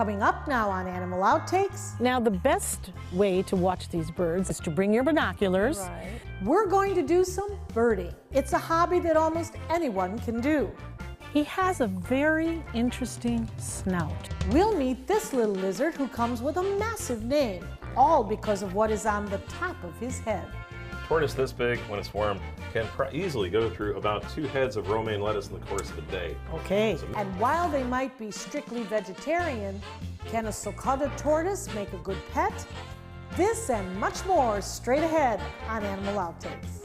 Coming up now on Animal Outtakes. Now, the best way to watch these birds is to bring your binoculars. Right. We're going to do some birding. It's a hobby that almost anyone can do. He has a very interesting snout. We'll meet this little lizard who comes with a massive name, all because of what is on the top of his head. Tortoise this big, when it's warm, can easily go through about 2 heads of romaine lettuce in the course of a day. Okay. And while they might be strictly vegetarian, can a sulcata tortoise make a good pet? This and much more straight ahead on Animal Outtakes.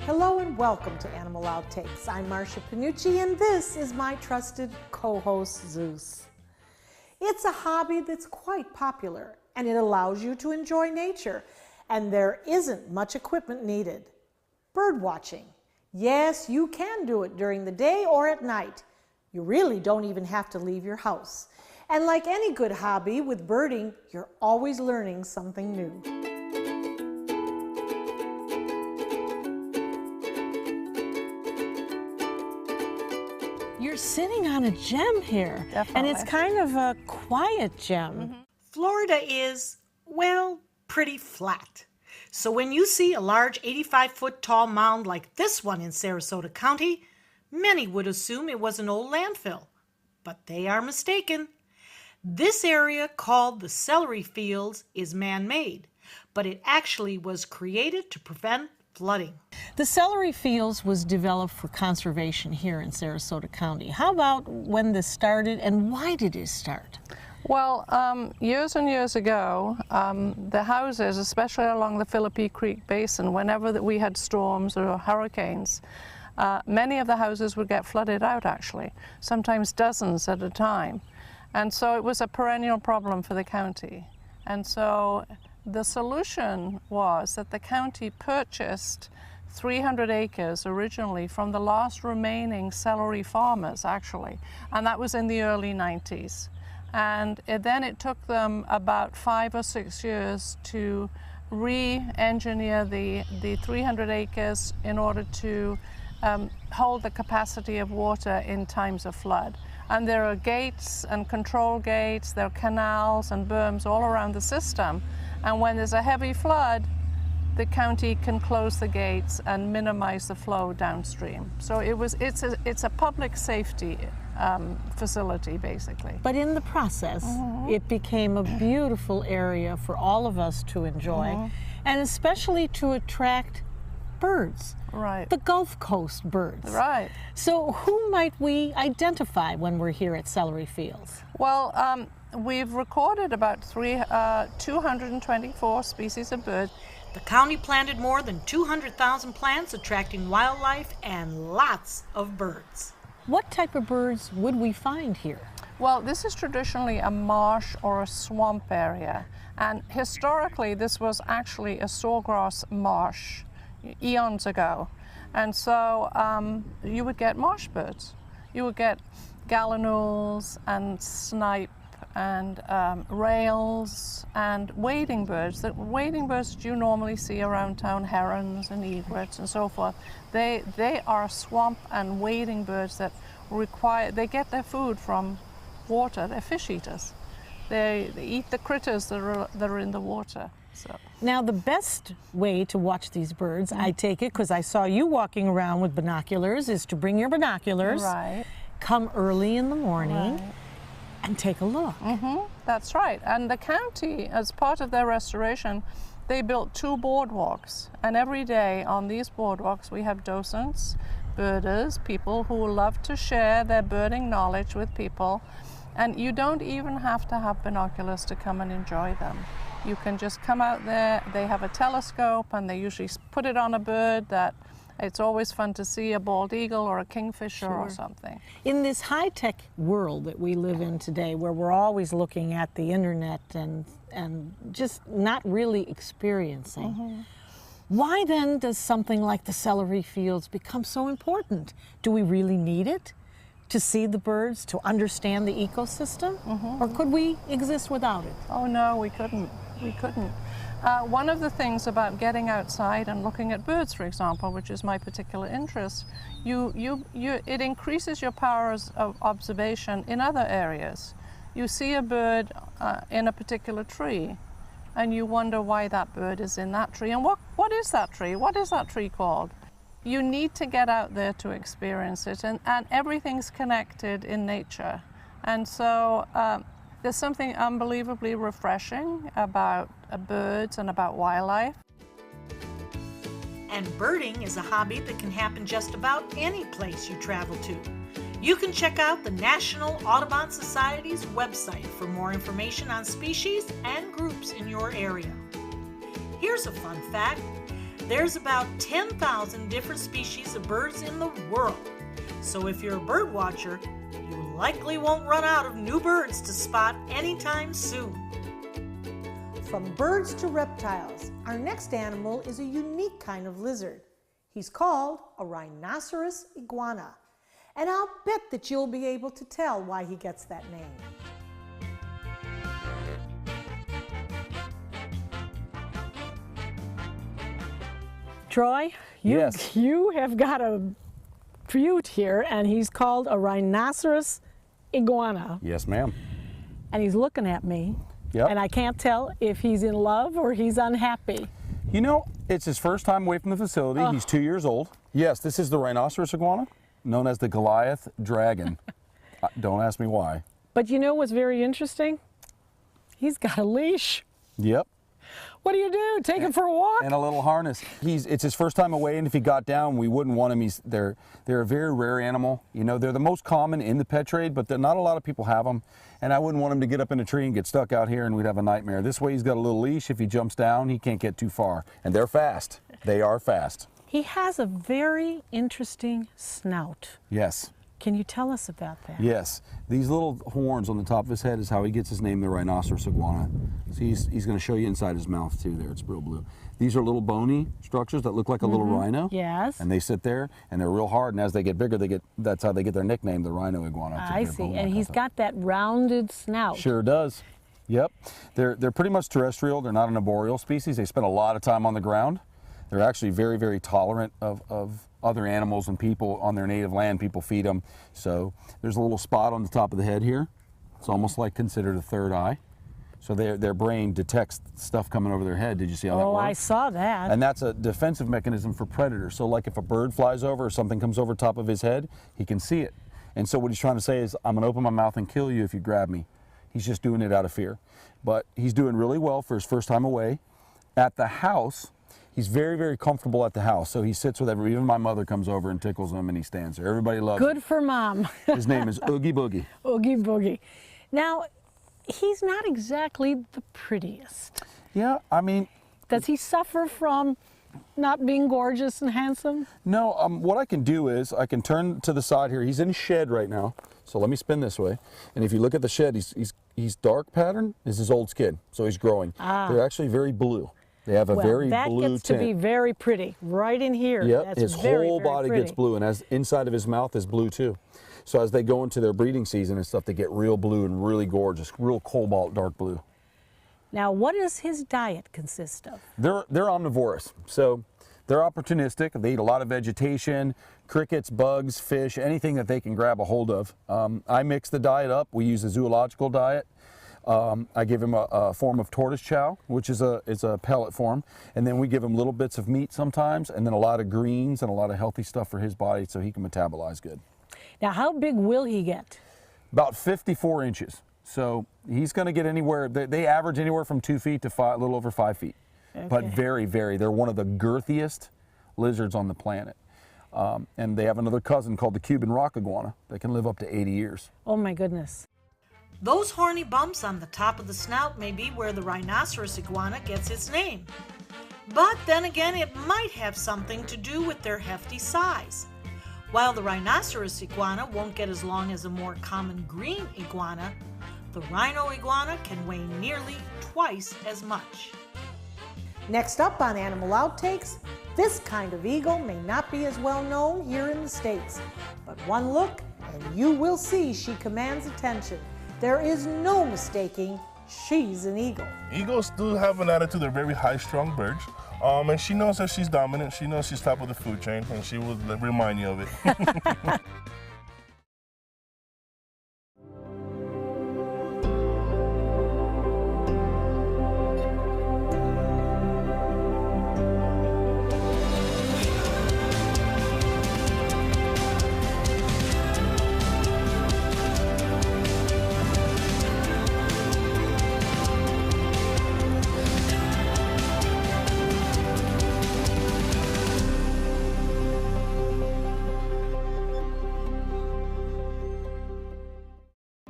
Hello and welcome to Animal Outtakes. I'm Marcia Panucci and this is my trusted co-host Zeus. It's a hobby that's quite popular and it allows you to enjoy nature, and there isn't much equipment needed. Bird watching. Yes, you can do it during the day or at night. You really don't even have to leave your house. And like any good hobby with birding, you're always learning something new. You're sitting on a gem here. Definitely. And it's kind of a quiet gem. Mm-hmm. Florida is, well, pretty flat. So when you see a large 85-foot tall mound like this one in Sarasota County, many would assume it was an old landfill. But they are mistaken. This area, called the Celery Fields, is man-made, but it actually was created to prevent flooding. The Celery Fields was developed for conservation here in Sarasota County. How about when this started and why did it start? Well, years and years ago, the houses, especially along the Philippi Creek Basin, whenever we had storms or hurricanes, many of the houses would get flooded out actually, sometimes dozens at a time. And so it was a perennial problem for the county. And so the solution was that the county purchased 300 acres originally from the last remaining celery farmers actually, and that was in the early 90s. And then it took them about 5 or 6 years to re-engineer the 300 acres in order to hold the capacity of water in times of flood. And there are gates and control gates, there are canals and berms all around the system. And when there's a heavy flood, the county can close the gates and minimize the flow downstream. So it's a public safety facility, basically. But in the process, it became a beautiful area for all of us to enjoy, and especially to attract birds. Right. The Gulf Coast birds. Right. So who might we identify when we're here at Celery Fields? Well, we've recorded about 224 species of birds. The county planted more than 200,000 plants, attracting wildlife and lots of birds. What type of birds would we find here? Well, this is traditionally a marsh or a swamp area. And historically, this was actually a sawgrass marsh eons ago. And so you would get marsh birds. You would get gallinules and snipe and rails and wading birds. The wading birds that you normally see around town, herons and egrets and so forth, they are swamp and wading birds that they get their food from water. They're fish eaters. They eat the critters that are in the water. So. Now, the best way to watch these birds, I take it, because I saw you walking around with binoculars, is to bring your binoculars, right. Come early in the morning, Right. and take a look. That's right. And the county, as part of their restoration, they built 2 boardwalks. And every day on these boardwalks we have docents, birders, people who love to share their birding knowledge with people. And you don't even have to have binoculars to come and enjoy them. You can just come out there, they have a telescope and they usually put it on a bird that it's always fun to see, a bald eagle or a kingfisher or something. In this high-tech world that we live in today, where we're always looking at the internet and just not really experiencing, why then does something like the Celery Fields become so important? Do we really need it? to see the birds, to understand the ecosystem? Or could we exist without it? Oh no, we couldn't. We couldn't. One of the things about getting outside and looking at birds, for example, which is my particular interest, it increases your powers of observation in other areas. You see a bird in a particular tree, and you wonder why that bird is in that tree. And what is that tree? What is that tree called? You need to get out there to experience it, and everything's connected in nature. And so there's something unbelievably refreshing about birds and about wildlife. And birding is a hobby that can happen just about any place you travel to. You can check out the National Audubon Society's website for more information on species and groups in your area. Here's a fun fact. There's about 10,000 different species of birds in the world. So if you're a bird watcher, you likely won't run out of new birds to spot anytime soon. From birds to reptiles, our next animal is a unique kind of lizard. He's called a rhinoceros iguana. And I'll bet that you'll be able to tell why he gets that name. Troy, Yes. you have got a fruit here, and he's called a rhinoceros iguana. Yes, ma'am. And he's looking at me, Yep. and I can't tell if he's in love or he's unhappy. You know, it's his first time away from the facility. He's 2 years old. Yes, this is the rhinoceros iguana, known as the Goliath dragon. Don't ask me why. But you know what's very interesting? He's got a leash. Yep. What do you do? Take him for a walk? And a little harness. It's his first time away, and if he got down, we wouldn't want him. They're a very rare animal. You know, they're the most common in the pet trade, but not a lot of people have them. And I wouldn't want him to get up in a tree and get stuck out here, and we'd have a nightmare. This way, he's got a little leash. If he jumps down, he can't get too far. And they're fast. They are fast. He has a very interesting snout. Yes. Can you tell us about that? Yes, these little horns on the top of his head is how he gets his name, the rhinoceros iguana. See, he's going to show you inside his mouth too there, it's real blue. These are little bony structures that look like a little rhino. Yes. And they sit there, and they're real hard, and as they get bigger, that's how they get their nickname, the rhino iguana. I see, and he's got that rounded snout. Sure does. Yep. They're pretty much terrestrial. They're not an arboreal species. They spend a lot of time on the ground. They're actually very, very tolerant of other animals and people on their native land. People feed them. So there's a little spot on the top of the head here. It's almost like considered a third eye. So their brain detects stuff coming over their head. Did you see how that works? Oh, I saw that. And that's a defensive mechanism for predators. So like if a bird flies over or something comes over top of his head, he can see it. And so what he's trying to say is, I'm going to open my mouth and kill you if you grab me. He's just doing it out of fear. But he's doing really well for his first time away. At the house, he's very, very comfortable at the house. So he sits with everybody. Even my mother comes over and tickles him, and he stands there. Everybody loves him. Good for Mom. His name is Oogie Boogie. Oogie Boogie. Now, he's not exactly the prettiest. Yeah, I mean... Does he suffer from not being gorgeous and handsome? No, what I can do is I can turn to the side here. He's in a shed right now. So let me spin this way. And if you look at the shed, he's dark pattern. This is his old skin. So he's growing. They're actually very blue. They have a very blue tint. That gets to be very pretty, right in here. Yep, That's his very, whole very body pretty. gets blue, and as inside of his mouth is blue too. So as they go into their breeding season and stuff, they get real blue and really gorgeous, real cobalt dark blue. Now, what does his diet consist of? They're omnivorous, so they're opportunistic. They eat a lot of vegetation, crickets, bugs, fish, anything that they can grab a hold of. I mix the diet up. We use a zoological diet. I give him a form of tortoise chow, which is a pellet form, and then we give him little bits of meat sometimes, and then a lot of greens and a lot of healthy stuff for his body so he can metabolize good. Now, how big will he get? About 54 inches. So he's going to get anywhere, they average anywhere from 2 feet to a little over 5 feet. Okay. But very, very, they're one of the girthiest lizards on the planet. And they have another cousin called the Cuban rock iguana that can live up to 80 years. Oh my goodness. Those horny bumps on the top of the snout may be where the rhinoceros iguana gets its name. But then again, it might have something to do with their hefty size. While the rhinoceros iguana won't get as long as a more common green iguana, the rhino iguana can weigh nearly twice as much. Next up on Animal Outtakes, this kind of eagle may not be as well known here in the States, but one look and you will see she commands attention. There is no mistaking she's an eagle. Eagles do have an attitude. They're very high-strung birds. And she knows that she's dominant. She knows she's top of the food chain, and she will remind you of it.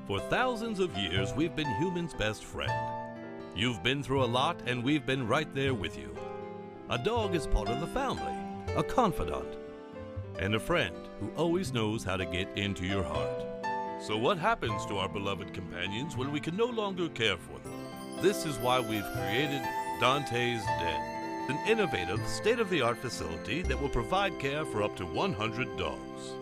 For thousands of years, we've been humans' best friend. You've been through a lot, and we've been right there with you. A dog is part of the family, a confidant, and a friend who always knows how to get into your heart. So what happens to our beloved companions when we can no longer care for them? This is why we've created Dante's Den, an innovative, state-of-the-art facility that will provide care for up to 100 dogs.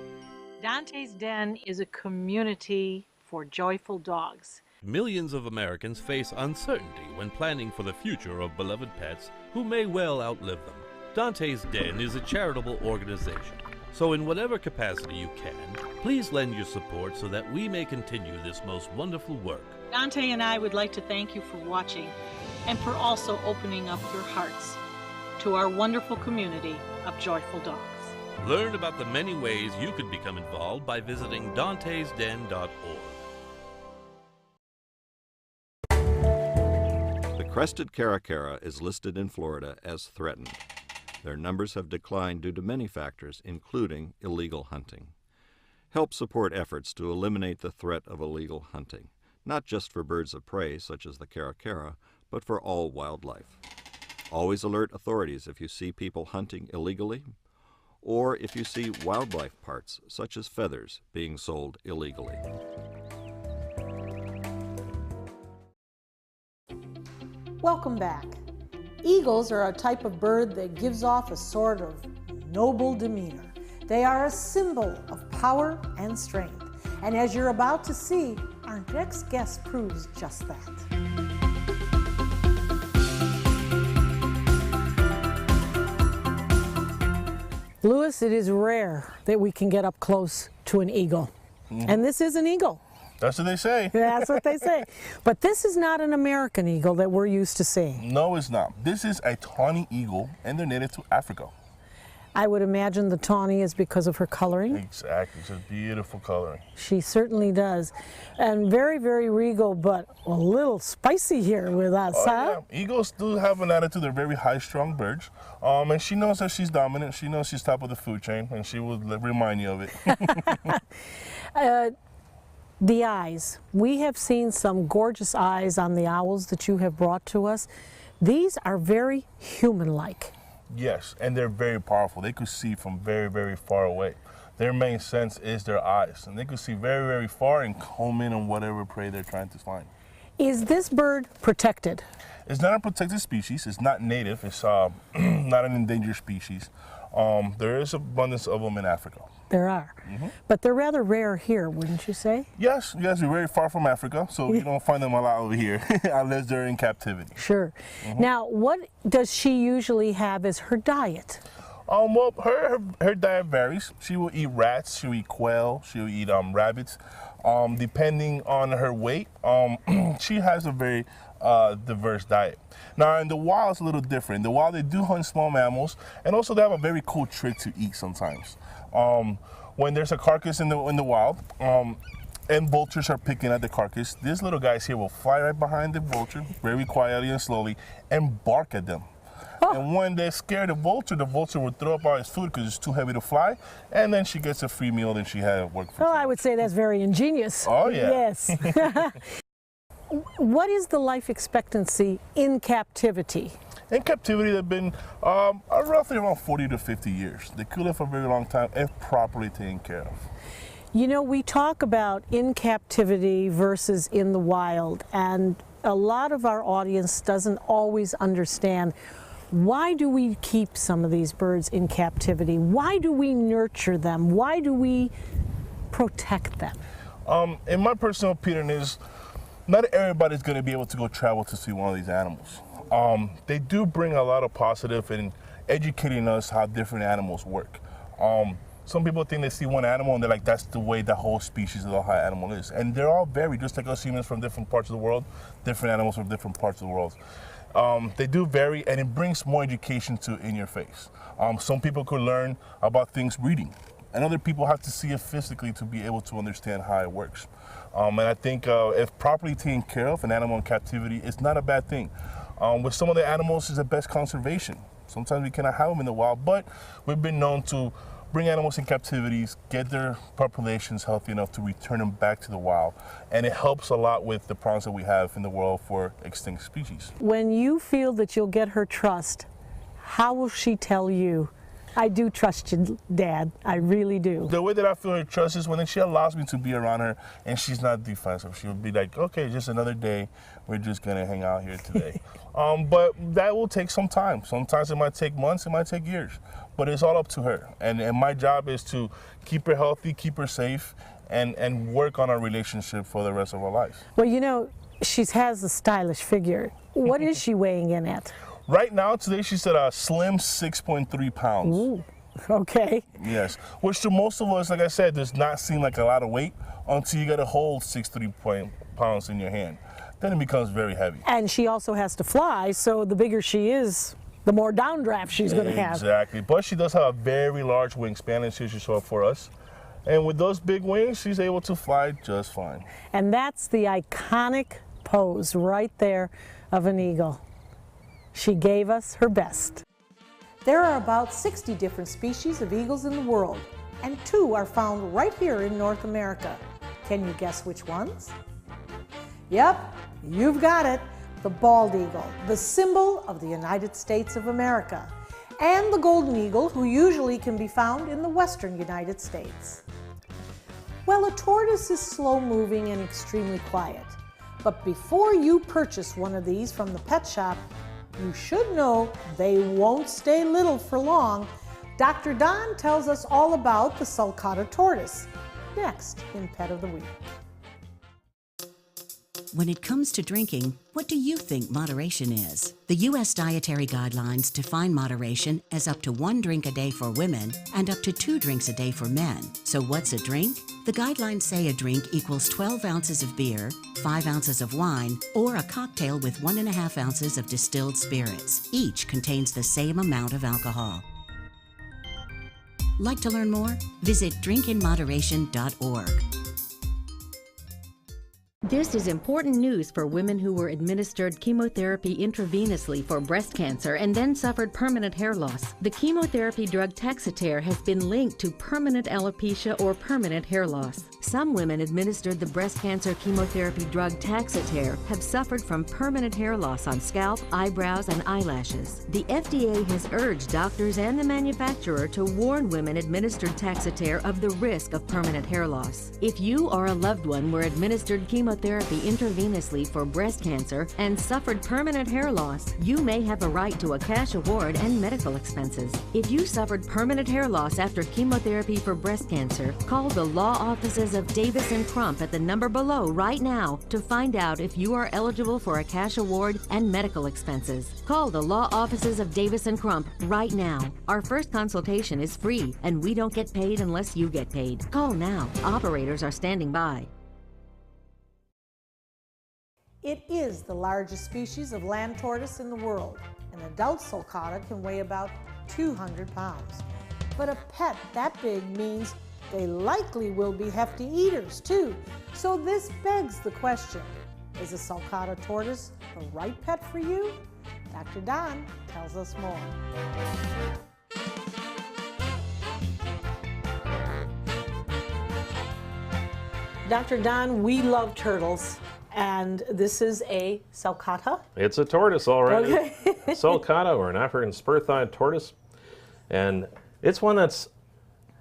Dante's Den is a community for joyful dogs. Millions of Americans face uncertainty when planning for the future of beloved pets who may well outlive them. Dante's Den is a charitable organization, so in whatever capacity you can, please lend your support so that we may continue this most wonderful work. Dante and I would like to thank you for watching and for also opening up your hearts to our wonderful community of joyful dogs. Learn about the many ways you could become involved by visiting dantesden.org. The crested caracara is listed in Florida as threatened. Their numbers have declined due to many factors, including illegal hunting. Help support efforts to eliminate the threat of illegal hunting, not just for birds of prey such as the caracara, but for all wildlife. Always alert authorities if you see people hunting illegally, or if you see wildlife parts, such as feathers, being sold illegally. Welcome back. Eagles are a type of bird that gives off a sort of noble demeanor. They are a symbol of power and strength. And as you're about to see, our next guest proves just that. Louis, it is rare that we can get up close to an eagle. And this is an eagle. That's what they say. That's what they say. But this is not an American eagle that we're used to seeing. No, it's not. This is a tawny eagle, and they're native to Africa. I would imagine the tawny is because of her coloring. Exactly. It's a beautiful coloring. She certainly does. And very, very regal, but a little spicy here with us, huh? Yeah. Eagles do have an attitude. They're very high-strung birds. And she knows that she's dominant. She knows she's top of the food chain, and she will remind you of it. The eyes. We have seen some gorgeous eyes on the owls that you have brought to us. These are very human-like. Yes, and they're very powerful. They could see from very, very far away. Their main sense is their eyes, and they could see very, very far and home in on whatever prey they're trying to find. Is this bird protected? It's not a protected species. It's not native. It's not an endangered species. There is abundance of them in Africa. There are. But they're rather rare here, wouldn't you say? Yes, we're very far from Africa, so you don't find them a lot over here unless they're in captivity. Sure. Now, what does she usually have as her diet? Well, her diet varies. She will eat rats, she'll eat quail, she'll eat rabbits. Depending on her weight, she has a very diverse diet. Now, in the wild, it's a little different. In the wild, they do hunt small mammals, and also they have a very cool trick to eat sometimes. When there's a carcass in the wild, and vultures are picking at the carcass, these little guys here will fly right behind the vulture, very quietly and slowly, and bark at them. And when they scare the vulture will throw up all his food because it's too heavy to fly, and then she gets a free meal and she had work for. Well, I would say that's very ingenious. Oh, yeah. Yes. What is the life expectancy in captivity? In captivity, they've been roughly around 40 to 50 years. They could live for a very long time if properly taken care of. You know, we talk about in captivity versus in the wild, and a lot of our audience doesn't always understand, why do we keep some of these birds in captivity? Why do we nurture them? Why do we protect them? In my personal opinion is, not everybody's going to be able to go travel to see one of these animals. They do bring a lot of positive in educating us how different animals work. Some people think they see one animal and they're like, that's the way the whole species of the whole animal is. And they're all varied, just like us humans from different parts of the world, different animals from different parts of the world. They do vary, and it brings more education to in your face. Some people could learn about things reading, and other people have to see it physically to be able to understand how it works. And I think if properly taken care of, an animal in captivity, it's not a bad thing. With some of the animals, it's the best conservation. Sometimes we cannot have them in the wild, but we've been known to bring animals in captivities, get their populations healthy enough to return them back to the wild. And it helps a lot with the problems that we have in the world for extinct species. When you feel that you'll get her trust, how will she tell you, I do trust you, Dad, I really do? The way that I feel her trust is when she allows me to be around her and she's not defensive. She'll be like, okay, just another day, we're just gonna hang out here today. But that will take some time. Sometimes it might take months, it might take years, but it's all up to her. And my job is to keep her healthy, keep her safe, and work on our relationship for the rest of our lives. Well, you know, she has a stylish figure. What is she weighing in at? Right now, today, she's at a slim 6.3 pounds. Ooh, okay. Yes, which to most of us, like I said, does not seem like a lot of weight until you get a whole 6.3 pounds in your hand. Then it becomes very heavy. And she also has to fly, so the bigger she is, the more downdraft she's going to have. Exactly, but she does have a very large wingspan, and she saw it for us. And with those big wings, she's able to fly just fine. And that's the iconic pose right there of an eagle. She gave us her best. There are about 60 different species of eagles in the world, and 2 are found right here in North America. Can you guess which ones? Yep, you've got it. The bald eagle, the symbol of the United States of America, and the golden eagle, who usually can be found in the western United States. Well, a tortoise is slow-moving and extremely quiet, but before you purchase one of these from the pet shop, you should know they won't stay little for long. Dr. Don tells us all about the sulcata tortoise, next in Pet of the Week. When it comes to drinking, what do you think moderation is? The U.S. Dietary Guidelines define moderation as up to 1 drink a day for women and up to 2 drinks a day for men. So what's a drink? The guidelines say a drink equals 12 ounces of beer, 5 ounces of wine, or a cocktail with 1.5 ounces of distilled spirits. Each contains the same amount of alcohol. Like to learn more? Visit drinkinmoderation.org. This is important news for women who were administered chemotherapy intravenously for breast cancer and then suffered permanent hair loss. The chemotherapy drug Taxotere has been linked to permanent alopecia or permanent hair loss. Some women administered the breast cancer chemotherapy drug Taxotere have suffered from permanent hair loss on scalp, eyebrows, and eyelashes. The FDA has urged doctors and the manufacturer to warn women administered Taxotere of the risk of permanent hair loss. If you or a loved one were administered chemotherapy intravenously for breast cancer and suffered permanent hair loss, you may have a right to a cash award and medical expenses. If you suffered permanent hair loss after chemotherapy for breast cancer, call the law offices of Davis & Crump at the number below right now to find out if you are eligible for a cash award and medical expenses. Call the law offices of Davis & Crump right now. Our first consultation is free, and we don't get paid unless you get paid. Call now. Operators are standing by. It is the largest species of land tortoise in the world. An adult sulcata can weigh about 200 pounds. But a pet that big means they likely will be hefty eaters too. So this begs the question, is a sulcata tortoise the right pet for you? Dr. Don tells us more. Dr. Don, we love turtles, and this is a sulcata. It's a tortoise, all right. Okay. Sulcata, or an African spur-thighed tortoise. And it's one that's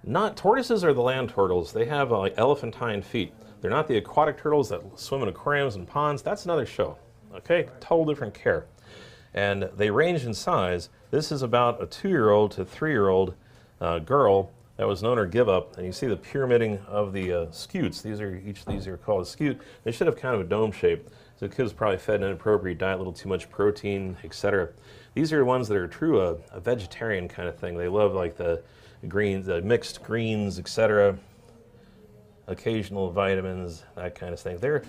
not, tortoises are the land turtles. They have like elephantine feet. They're not the aquatic turtles that swim in aquariums and ponds. That's another show, okay? Total different care. And they range in size. This is about a 2-year-old to 3-year-old girl that was known or give up. And you see the pyramiding of the scutes. Each of these are called a scute. They should have kind of a dome shape. So the kids probably fed an inappropriate diet, a little too much protein, etc. These are ones that are true a vegetarian kind of thing. They love like the greens, the mixed greens, etc. Occasional vitamins, that kind of thing. They're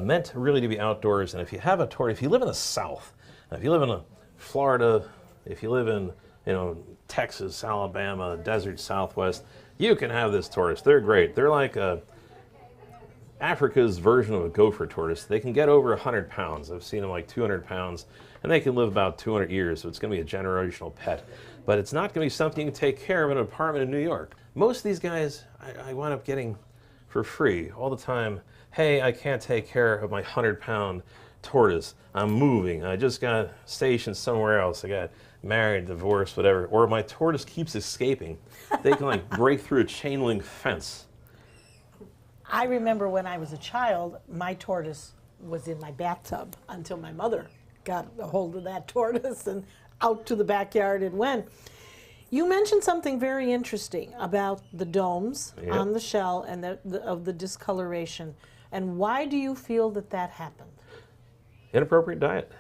meant really to be outdoors. And if you have a tortoise, if you live in the South, if you live in Florida, if you live in Texas, Alabama, desert Southwest, you can have this tortoise. They're great. They're like Africa's version of a gopher tortoise. They can get over 100 pounds. I've seen them like 200 pounds, and they can live about 200 years, so it's going to be a generational pet. But it's not going to be something you can take care of in an apartment in New York. Most of these guys I wind up getting for free all the time. Hey, I can't take care of my 100-pound tortoise. I'm moving. I just got stationed somewhere else. I got married, divorced, whatever. Or my tortoise keeps escaping. They can like break through a chain link fence. I remember when I was a child, my tortoise was in my bathtub until my mother got a hold of that tortoise and out to the backyard it went. You mentioned something very interesting about the domes on the shell and of the discoloration. And why do you feel that that happened? Inappropriate diet.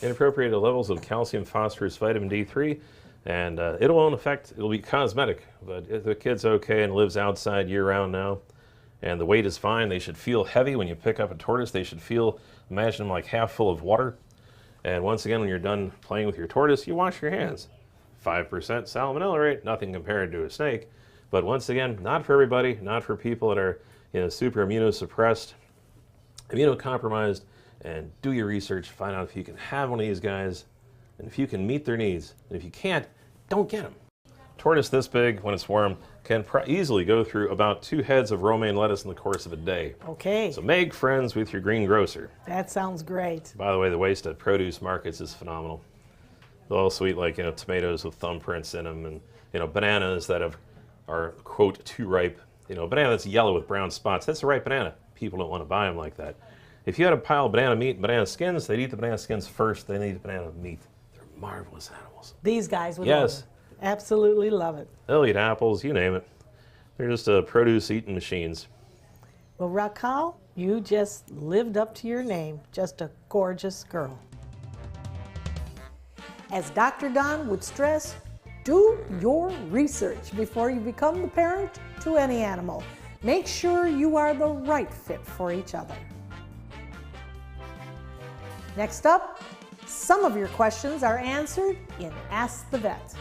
Inappropriate levels of calcium, phosphorus, vitamin D3, and it won't affect, it'll be cosmetic. But if the kid's okay and lives outside year-round now, and the weight is fine, they should feel heavy when you pick up a tortoise. They should feel, imagine them like half full of water. And once again, when you're done playing with your tortoise, you wash your hands. 5% salmonella rate, nothing compared to a snake. But once again, not for everybody, not for people that are super immunosuppressed, immunocompromised, and do your research, find out if you can have one of these guys, and if you can meet their needs. And if you can't, don't get them. Tortoise this big, when it's warm, can easily go through about 2 heads of romaine lettuce in the course of a day. Okay. So make friends with your green grocer. That sounds great. By the way, the waste at produce markets is phenomenal. They'll also eat like tomatoes with thumbprints in them, and bananas that are quote too ripe. Banana that's yellow with brown spots. That's the right banana. People don't want to buy them like that. If you had a pile of banana meat and banana skins, they'd eat the banana skins first. Then they'd eat the banana meat. They're marvelous animals. These guys would love it. Absolutely love it. They'll eat apples, you name it. They're just produce eating machines. Well, Raquel, you just lived up to your name. Just a gorgeous girl. As Dr. Don would stress, do your research before you become the parent to any animal. Make sure you are the right fit for each other. Next up, some of your questions are answered in Ask the Vet.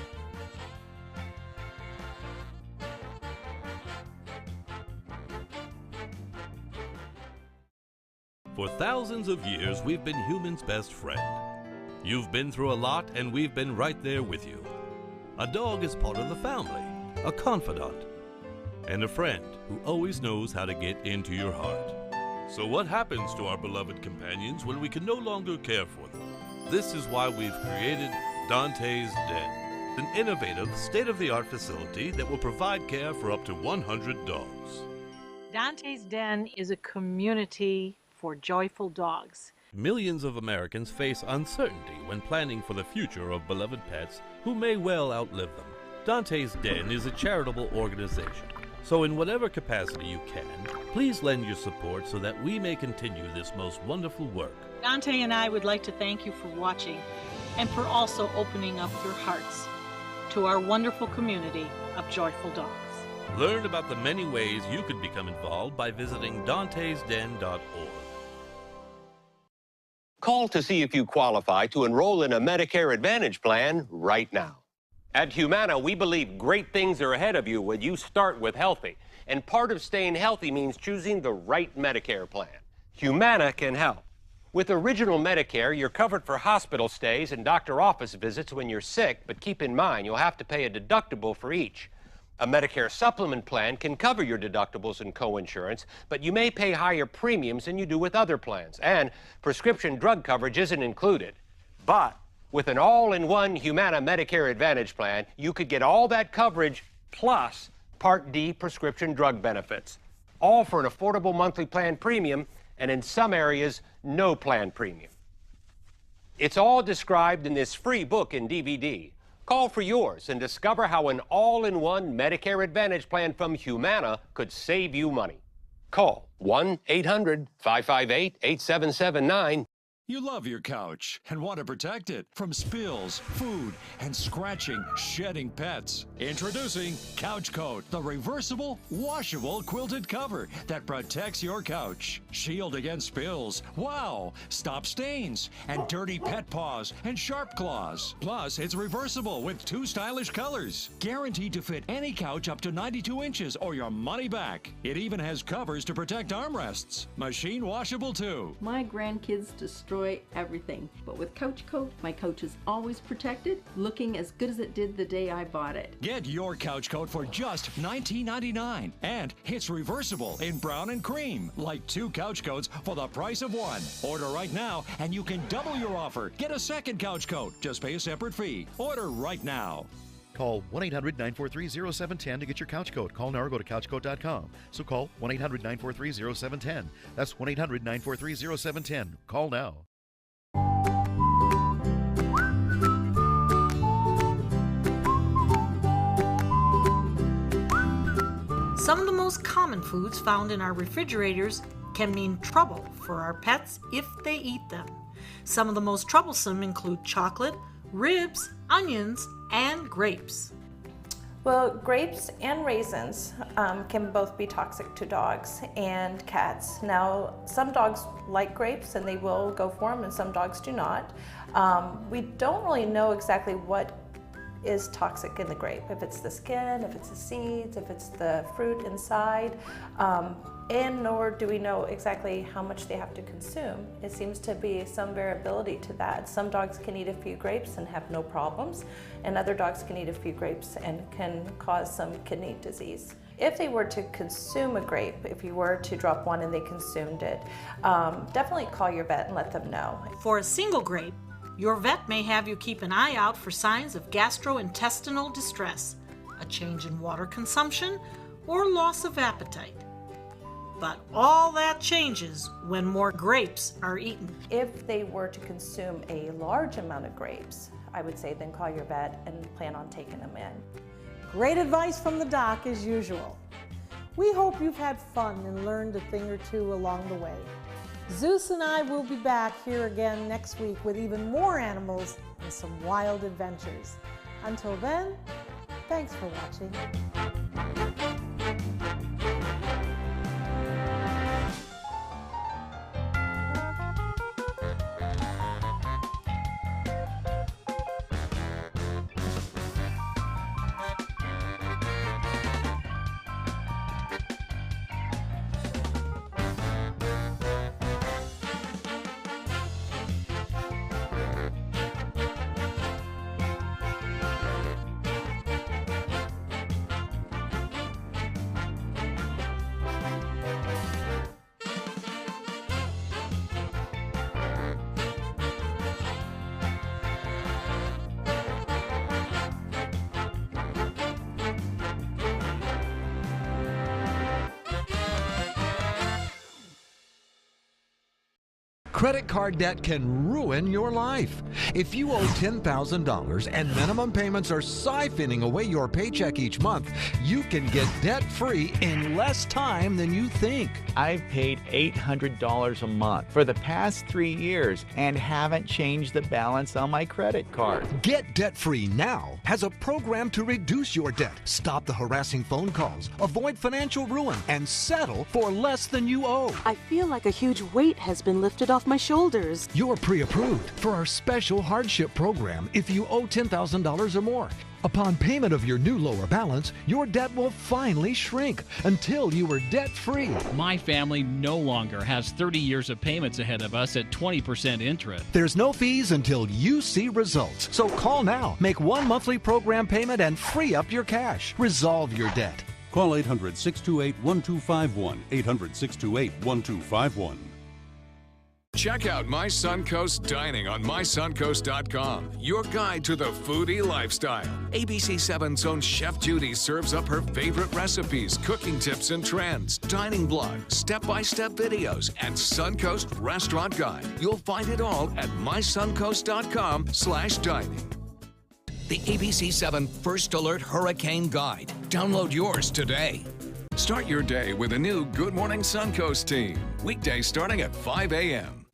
For thousands of years, we've been humans' best friend. You've been through a lot, and we've been right there with you. A dog is part of the family, a confidant, and a friend who always knows how to get into your heart. So what happens to our beloved companions when we can no longer care for them? This is why we've created Dante's Den, an innovative, state-of-the-art facility that will provide care for up to 100 dogs. Dante's Den is a community for joyful dogs. Millions of Americans face uncertainty when planning for the future of beloved pets who may well outlive them. Dante's Den is a charitable organization, so in whatever capacity you can, please lend your support so that we may continue this most wonderful work. Dante and I would like to thank you for watching and for also opening up your hearts to our wonderful community of joyful dogs. Learn about the many ways you could become involved by visiting dantesden.org. Call to see if you qualify to enroll in a Medicare Advantage plan right now. At Humana, we believe great things are ahead of you when you start with healthy. And part of staying healthy means choosing the right Medicare plan. Humana can help. With Original Medicare, you're covered for hospital stays and doctor office visits when you're sick, but keep in mind you'll have to pay a deductible for each. A Medicare supplement plan can cover your deductibles and coinsurance, but you may pay higher premiums than you do with other plans, and prescription drug coverage isn't included. But with an all-in-one Humana Medicare Advantage plan, you could get all that coverage plus Part D prescription drug benefits, all for an affordable monthly plan premium, and in some areas, no plan premium. It's all described in this free book and DVD. Call for yours and discover how an all-in-one Medicare Advantage plan from Humana could save you money. Call 1-800-558-8779. You love your couch and want to protect it from spills, food, and scratching, shedding pets. Introducing Couch Coat, the reversible, washable quilted cover that protects your couch. Shield against spills. Wow! Stop stains and dirty pet paws and sharp claws. Plus, it's reversible with 2 stylish colors. Guaranteed to fit any couch up to 92 inches or your money back. It even has covers to protect armrests. Machine washable too. My grandkids destroy everything, but with Couch Coat, my couch is always protected, looking as good as it did the day I bought it. Get your Couch Coat for just $19.99, and it's reversible in brown and cream, like 2 couch coats for the price of 1. Order right now, and you can double your offer. Get a second Couch Coat. Just pay a separate fee. Order right now. Call 1-800-943-0710 to get your couch coat. Call now or go to couchcoat.com. So call 1-800-943-0710. That's 1-800-943-0710. Call now. Some of the most common foods found in our refrigerators can mean trouble for our pets if they eat them. Some of the most troublesome include chocolate, ribs, onions, and grapes. Well, grapes and raisins can both be toxic to dogs and cats. Now, some dogs like grapes and they will go for them, and some dogs do not. We don't really know exactly what is toxic in the grape, if it's the skin, if it's the seeds, if it's the fruit inside, and nor do we know exactly how much they have to consume. It seems to be some variability to that. Some dogs can eat a few grapes and have no problems, and other dogs can eat a few grapes and can cause some kidney disease. If they were to consume a grape, if you were to drop one and they consumed it, definitely call your vet and let them know. For a single grape, your vet may have you keep an eye out for signs of gastrointestinal distress, a change in water consumption, or loss of appetite. But all that changes when more grapes are eaten. If they were to consume a large amount of grapes, I would say then call your vet and plan on taking them in. Great advice from the doc as usual. We hope you've had fun and learned a thing or two along the way. Zeus and I will be back here again next week with even more animals and some wild adventures. Until then, thanks for watching. Credit card debt can ruin your life. If you owe $10,000 and minimum payments are siphoning away your paycheck each month, you can get debt-free in less time than you think. I've paid $800 a month for the past 3 years and haven't changed the balance on my credit card. Get debt-free now has a program to reduce your debt, stop the harassing phone calls, avoid financial ruin, and settle for less than you owe. I feel like a huge weight has been lifted off my shoulders. You're pre-approved for our special hardship program if you owe $10,000 or more. Upon payment of your new lower balance, your debt will finally shrink until you are debt-free. My family no longer has 30 years of payments ahead of us at 20% interest. There's no fees until you see results. So call now, make one monthly program payment, and free up your cash. Resolve your debt. Call 800-628-1251, 800-628-1251. Check out My Suncoast Dining on mysuncoast.com, your guide to the foodie lifestyle. ABC 7's own Chef Judy serves up her favorite recipes, cooking tips and trends, dining blog, step-by-step videos, and Suncoast Restaurant Guide. You'll find it all at mysuncoast.com/dining. the ABC 7 First Alert Hurricane Guide. Download yours today. Start your day with a new Good Morning Suncoast team. Weekdays starting at 5 a.m.